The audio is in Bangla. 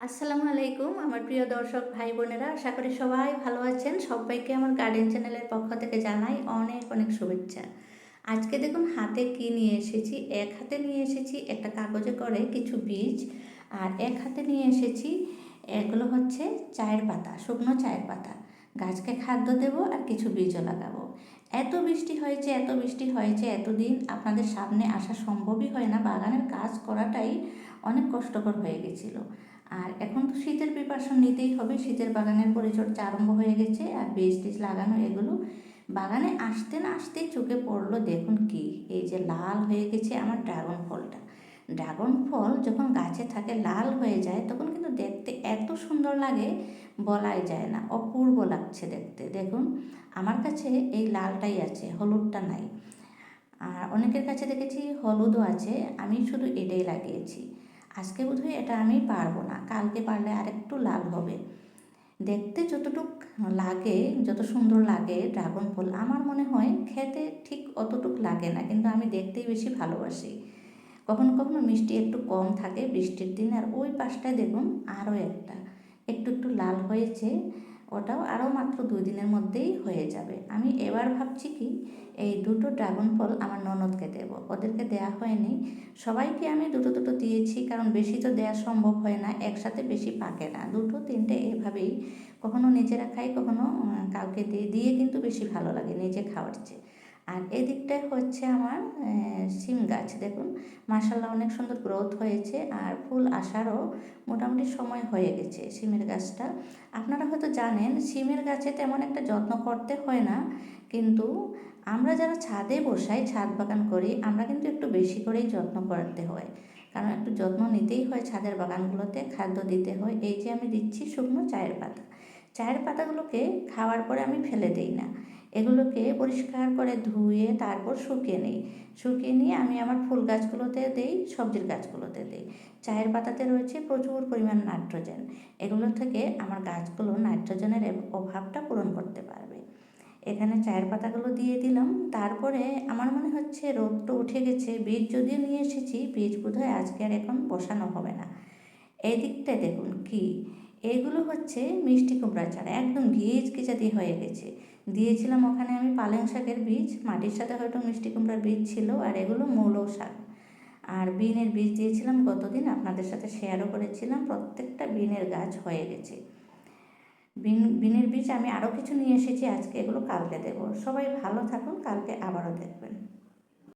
আসসালামু আলাইকুম আমার প্রিয় দর্শক ভাই বোনেরা, আশা করি সবাই ভালো আছেন। সবাইকে আমার গার্ডেন চ্যানেলের পক্ষ থেকে জানাই অনেক অনেক শুভেচ্ছা। আজকে দেখুন হাতে কি নিয়ে এসেছি। এক হাতে নিয়ে এসেছি একটা কাগজে করে কিছু বীজ, আর এক হাতে নিয়ে এসেছি এগুলো হচ্ছে চায়ের পাতা, শুকনো চায়ের পাতা। গাছকে খাদ্য দেব আর কিছু বীজও লাগাবো। এত বৃষ্টি হয়েছে এতদিন আপনাদের সামনে আসা সম্ভবই হয় না, বাগানের কাজ করাটাই অনেক কষ্টকর হয়ে গেছিলো। আর এখন তো শীতের প্রিপারেশন নিতেই হবে, শীতের বাগানের পরিচর্যা আরম্ভ হয়ে গেছে আর বীজ টিজ লাগানো এগুলো। বাগানে আসতে না আসতেই চোখে পড়লো, দেখুন কি এই যে লাল হয়ে গেছে আমার ড্রাগন ফলটা। ড্রাগন ফল যখন গাছে থাকে লাল হয়ে যায় তখন কিন্তু দেখতে এত সুন্দর লাগে, বলাই যায় না, অপূর্ব লাগছে দেখতে। দেখুন আমার কাছে এই লালটাই আছে, হলুদটা নাই। আর অনেকের কাছে দেখেছি হলুদও আছে, আমি শুধু এটাই লাগিয়েছি। আজকে বোধহয় এটা আমি পারবো না, কালকে পারলে আরেকটু লাল হবে। দেখতে যতটুক লাগে, যত সুন্দর লাগে ড্রাগন ফল, আমার মনে হয় খেতে ঠিক অতটুক লাগে না, কিন্তু আমি দেখতেই বেশি ভালোবাসি। কখনো কখনো মিষ্টি একটু কম থাকে বৃষ্টির দিন। আর ওই পাশটায় দেখুন আরও একটা একটু একটু লাল হয়েছে, ওটাও আরও মাত্র 2 দিনের মধ্যেই হয়ে যাবে। আমি এবার ভাবছি কি এই দুটো ড্রাগন ফল আমার ননদকে দেব, ওদেরকে দেয়া হয়নি। সবাইকে আমি দুটো দুটো দিয়েছি, কারণ বেশি তো দেওয়া সম্ভব হয় না, একসাথে বেশি পাকে না, দুটো তিনটে এভাবেই কখনো নিজেরা খাই, কখনো কাউকে দিয়ে দিয়ে কিন্তু বেশি ভালো লাগে নিজে খাওয়ার চেয়ে। আর এদিকটায় হচ্ছে আমার সিম গাছ, দেখুন মাশাআল্লাহ অনেক সুন্দর গ্রোথ হয়েছে আর ফুল আসারও মোটামুটি সময় হয়ে গেছে সিমের গাছটা। আপনারা হয়তো জানেন সিমের গাছে তেমন একটা যত্ন করতে হয় না, কিন্তু আমরা যারা ছাদে বসাই, ছাদ বাগান করি, আমরা কিন্তু একটু বেশি করেই যত্ন করতে হয়, কারণ একটু যত্ন নিতেই হয়। ছাদের বাগানগুলোতে খাদ্য দিতে হয়। এই যে আমি দিচ্ছি শুকনো চায়ের পাতা, চায়ের পাতাগুলোকে খাওয়ার পরে আমি ফেলে দিই না, এগুলোকে পরিষ্কার করে ধুয়ে তারপর শুকিয়ে নিই। শুকিয়ে নিয়ে আমি আমার ফুল গাছগুলোতে দেই, সবজির গাছগুলোতে দিই। চায়ের পাতাতে রয়েছে প্রচুর পরিমাণ নাইট্রোজেন, এগুলো থেকে আমার গাছগুলো নাইট্রোজেনের অভাবটা পূরণ করতে পারবে। এখানে চায়ের পাতাগুলো দিয়ে দিলাম। তারপরে আমার মনে হচ্ছে রোদ উঠে গেছে, বীজ যদিও নিয়ে এসেছি, বীজ বোধহয় আজকে আর এখন বসানো হবে না। এই দিকটায় দেখুন কি, এগুলো হচ্ছে মিষ্টি কুমড়া চারা, একদম ঘিচকিচাতি হয়ে গেছে। দিয়েছিলাম ওখানে আমি পালং শাকের বীজ, মাটির সাথে হয়তো মিষ্টি কুমড়ার বীজ ছিল, আর এগুলো মূলো শাক। আর বিনের বীজ দিয়েছিলাম গতদিন, আপনাদের সাথে শেয়ারও করেছিলাম, প্রত্যেকটা বিনের গাছ হয়ে গেছে। বিনের বীজ আমি আরও কিছু নিয়ে এসেছি আজকে, এগুলো কালকে দেবো। সবাই ভালো থাকুন, কালকে আবারও দেখবেন।